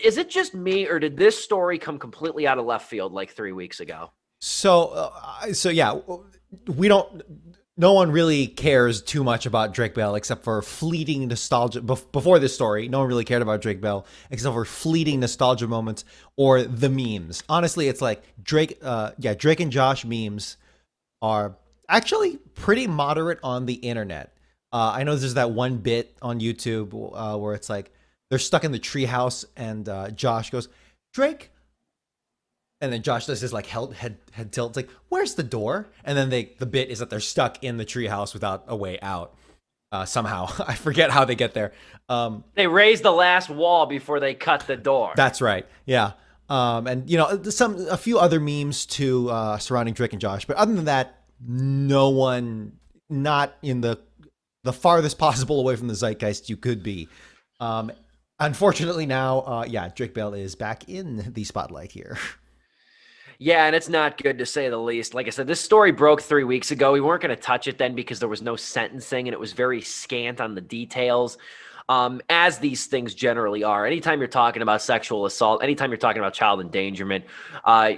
is it just me, or did this story come completely out of left field like 3 weeks ago? So yeah, we don't. No one really cares too much about Drake Bell except for fleeting nostalgia. Before this story, no one really cared about Drake Bell except for fleeting nostalgia moments or the memes. Honestly, it's like Drake and Josh memes are actually pretty moderate on the internet. I know there's that one bit on YouTube where it's like they're stuck in the treehouse and Josh goes, Drake, and then Josh does his like head tilt. It's like, where's the door? And then the bit is that they're stuck in the treehouse without a way out. Somehow, I forget how they get there. They raised the last wall before they cut the door. That's right. Yeah. And a few other memes too surrounding Drake and Josh, but other than that, no one, not in the farthest possible away from the zeitgeist you could be. Unfortunately now, Drake Bell is back in the spotlight here. Yeah, and it's not good to say the least. Like I said, this story broke 3 weeks ago. We weren't going to touch it then because there was no sentencing and it was very scant on the details, as these things generally are. Anytime you're talking about sexual assault, anytime you're talking about child endangerment,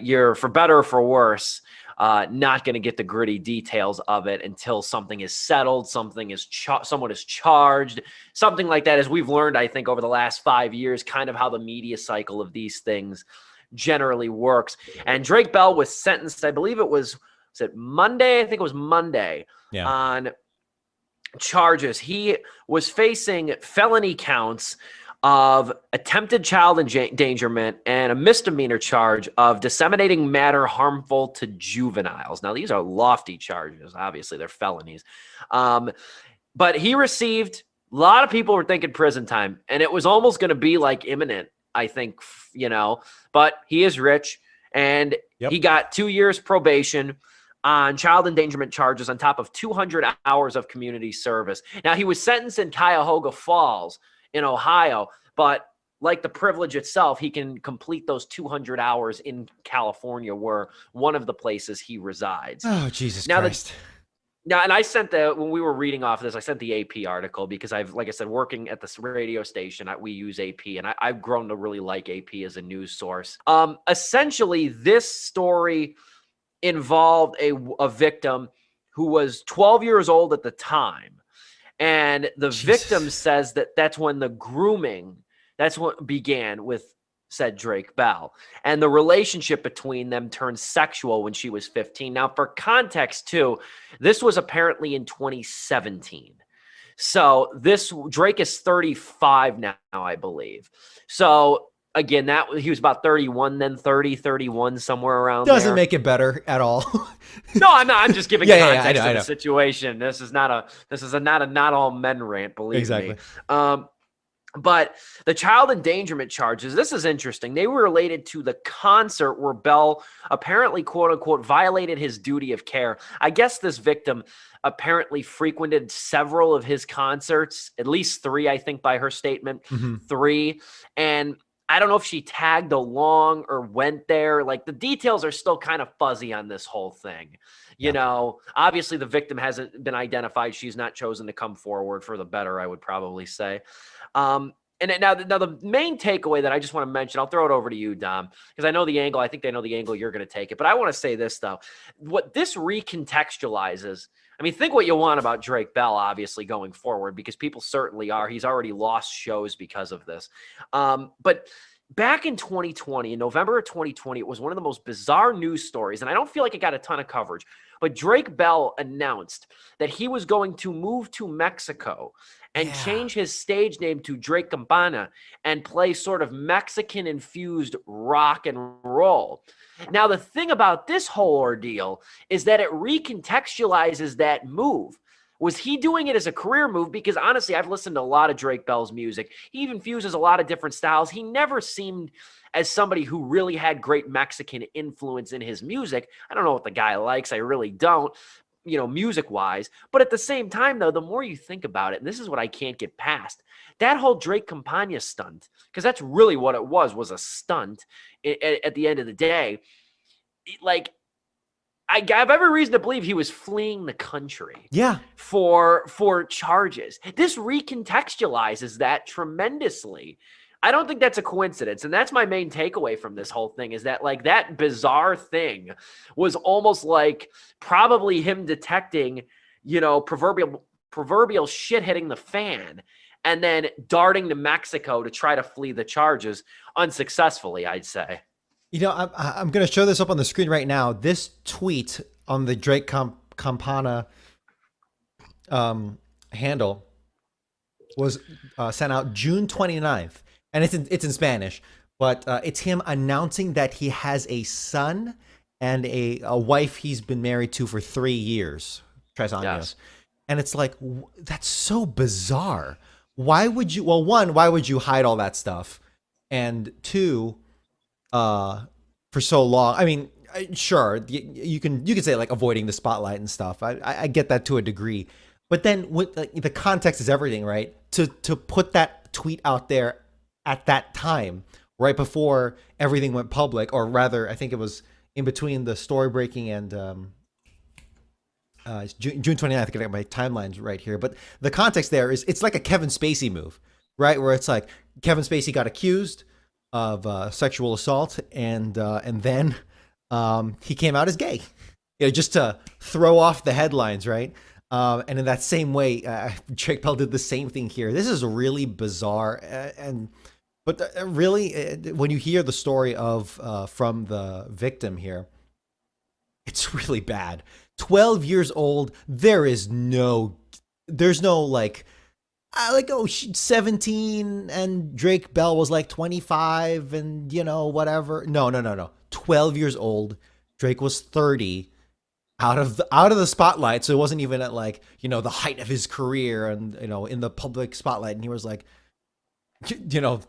you're, for better or for worse, not going to get the gritty details of it until something is settled, someone is charged, something like that. As we've learned, I think, over the last 5 years, kind of how the media cycle of these things generally works. And Drake Bell was sentenced, I believe was it Monday? I think it was Monday, on charges. He was facing felony counts of attempted child endangerment and a misdemeanor charge of disseminating matter harmful to juveniles. Now, these are lofty charges. Obviously, they're felonies. But he received, a lot of people were thinking prison time, and it was almost going to be like imminent, I think, but he is rich, and he got 2 years probation on child endangerment charges on top of 200 hours of community service. Now, he was sentenced in Cuyahoga Falls in Ohio, but like the privilege itself, he can complete those 200 hours in California, where one of the places he resides. Oh, Jesus Christ. Now, and I sent when we were reading off of this, I sent the AP article because like I said, working at this radio station, we use AP, and I've grown to really like AP as a news source. Essentially, this story involved a victim who was 12 years old at the time. And the victim says that's when the grooming, that's what began with said Drake Bell. And the relationship between them turned sexual when she was 15. Now, for context, too, this was apparently in 2017. So Drake is 35 now, I believe. So again, he was about 31, then 31, somewhere around there. Doesn't make it better at all. No, I'm not. I'm just giving context to the situation. This is not a not all men rant, believe me. But the child endangerment charges, this is interesting. They were related to the concert where Bell apparently, quote unquote, violated his duty of care. I guess this victim apparently frequented several of his concerts, at least 3, I think, by her statement, 3. And I don't know if she tagged along or went there. Like, the details are still kind of fuzzy on this whole thing. You know, obviously the victim hasn't been identified. She's not chosen to come forward, for the better, I would probably say. And now the main takeaway that I just want to mention, I'll throw it over to you, Dom, because I know the angle. I think they know the angle you're going to take it. But I want to say this, though. What this recontextualizes, I mean, think what you want about Drake Bell, obviously, going forward, because people certainly are. He's already lost shows because of this. But back in 2020, in November of 2020, it was one of the most bizarre news stories, and I don't feel like it got a ton of coverage. But Drake Bell announced that he was going to move to Mexico and change his stage name to Drake Campana and play sort of Mexican-infused rock and roll. Now, the thing about this whole ordeal is that it recontextualizes that move. Was he doing it as a career move? Because honestly, I've listened to a lot of Drake Bell's music. He even fuses a lot of different styles. He never seemed as somebody who really had great Mexican influence in his music. I don't know what the guy likes. I really don't, music-wise. But at the same time, though, the more you think about it, and this is what I can't get past, that whole Drake Campana stunt, because that's really what it was a stunt at the end of the day. Like, I have every reason to believe he was fleeing the country for charges. This recontextualizes that tremendously. I don't think that's a coincidence. And that's my main takeaway from this whole thing, is that like that bizarre thing was almost like probably him detecting, proverbial shit hitting the fan and then darting to Mexico to try to flee the charges unsuccessfully, I'd say. I'm going to show this up on the screen right now. This tweet on the Drake Campana handle was sent out June 29th, and it's in Spanish, but it's him announcing that he has a son and a wife he's been married to for 3 years, Tres años. Yes. And it's like, that's so bizarre. Why would you, well, one, why would you hide all that stuff? And two, for so long, I mean, sure, you can say like avoiding the spotlight and stuff. I get that to a degree, but then with the context is everything, right? To put that tweet out there at that time, right before everything went public, or rather, I think it was in between the story breaking and June 29th. I can get my timelines right here, but the context there is it's like a Kevin Spacey move, right? Where it's like Kevin Spacey got accused of sexual assault, and then he came out as gay, just to throw off the headlines, right? And in that same way, Drake Bell did the same thing here. This is really bizarre, but really, when you hear the story of from the victim here, it's really bad. 12 years old. There's no like, she's 17 and Drake Bell was like 25 and whatever. No. 12 years old. Drake was 30, out of the spotlight. So it wasn't even at like, the height of his career and, in the public spotlight. And he was like,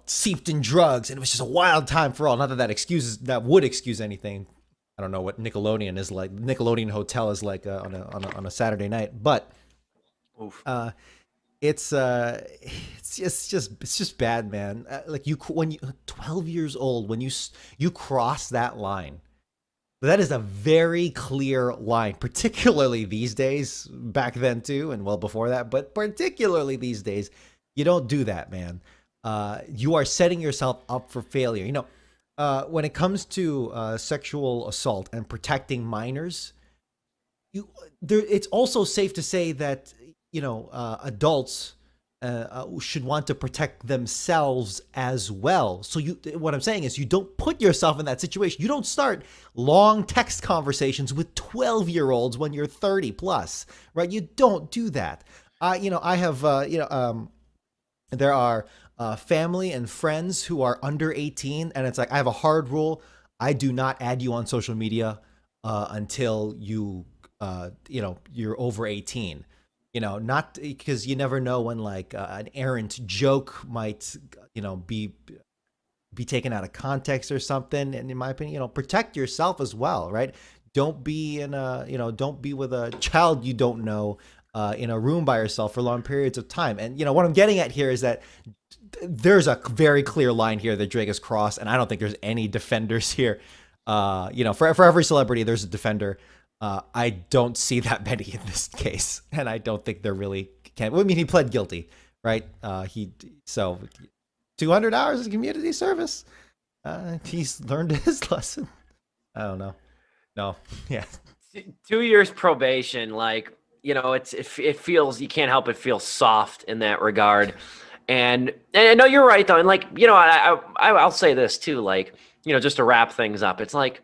seeped in drugs, and it was just a wild time for all. Not that would excuse anything. I don't know what Nickelodeon is like. Nickelodeon Hotel is like on a Saturday night, but it's just bad, man. Like when you 12 years old, when you cross that line, that is a very clear line, particularly these days. Back then too, and well before that, but particularly these days, you don't do that, man. You are setting yourself up for failure. When it comes to sexual assault and protecting minors, it's also safe to say that adults should want to protect themselves as well. So what I'm saying is, you don't put yourself in that situation. You don't start long text conversations with 12-year-olds when you're 30 plus, right? You don't do that. I have there are family and friends who are under 18, and it's like, I have a hard rule. I do not add you on social media until you're over 18. Not because you never know when like an errant joke might be taken out of context or something. And in my opinion, protect yourself as well, right? Don't be don't be with a child you don't know in a room by yourself for long periods of time. And what I'm getting at here is that there's a very clear line here that Drake has crossed, and I don't think there's any defenders here. For every celebrity, there's a defender. I don't see that many in this case, and I don't think there really can. I mean, he pled guilty, right? 200 hours of community service. He's learned his lesson. I don't know. No, yeah. 2 years probation, like it feels, you can't help but feel soft in that regard. And no, you're right though. And like, I'll say this too, like, just to wrap things up, it's like,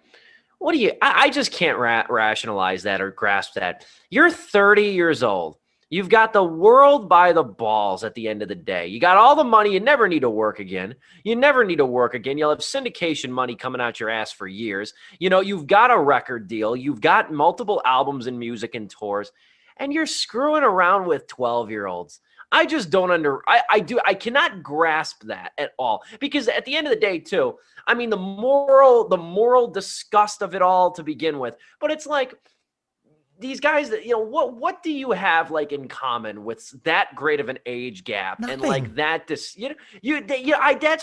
I just can't rationalize that or grasp that. You're 30 years old. You've got the world by the balls at the end of the day. You got all the money. You never need to work again. You'll have syndication money coming out your ass for years. You've got a record deal. You've got multiple albums and music and tours, and you're screwing around with 12-year-olds. I just don't I cannot grasp that at all, because at the end of the day too, I mean, the moral disgust of it all to begin with, but it's like, these guys that, what do you have like in common with that great of an age gap? Nothing. And like that, that's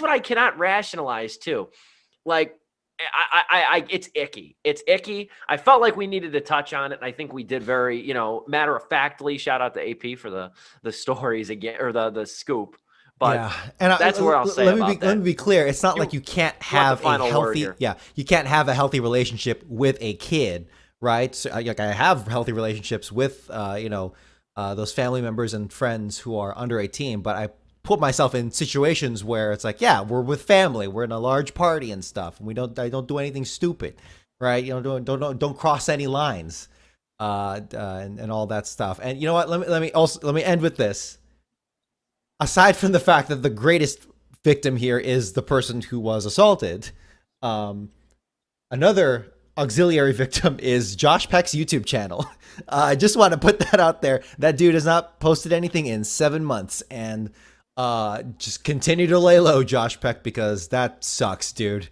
what I cannot rationalize too. Like, it's icky. It's icky. I felt like we needed to touch on it, and I think we did very, matter of factly. Shout out to AP for the stories again, or the scoop. But yeah, and that's where I'll say about that. Let me be clear. It's not like you can't have a healthy, you can't have a healthy relationship with a kid, right? So, like I have healthy relationships with, those family members and friends who are under 18, but I put myself in situations where it's like, yeah, we're with family, we're in a large party and stuff, and I don't do anything stupid, right? Don't cross any lines, and all that stuff. And you know what? Let me end with this. Aside from the fact that the greatest victim here is the person who was assaulted, another auxiliary victim is Josh Peck's YouTube channel. I just want to put that out there. That dude has not posted anything in 7 months, and just continue to lay low, Josh Peck, because that sucks, dude.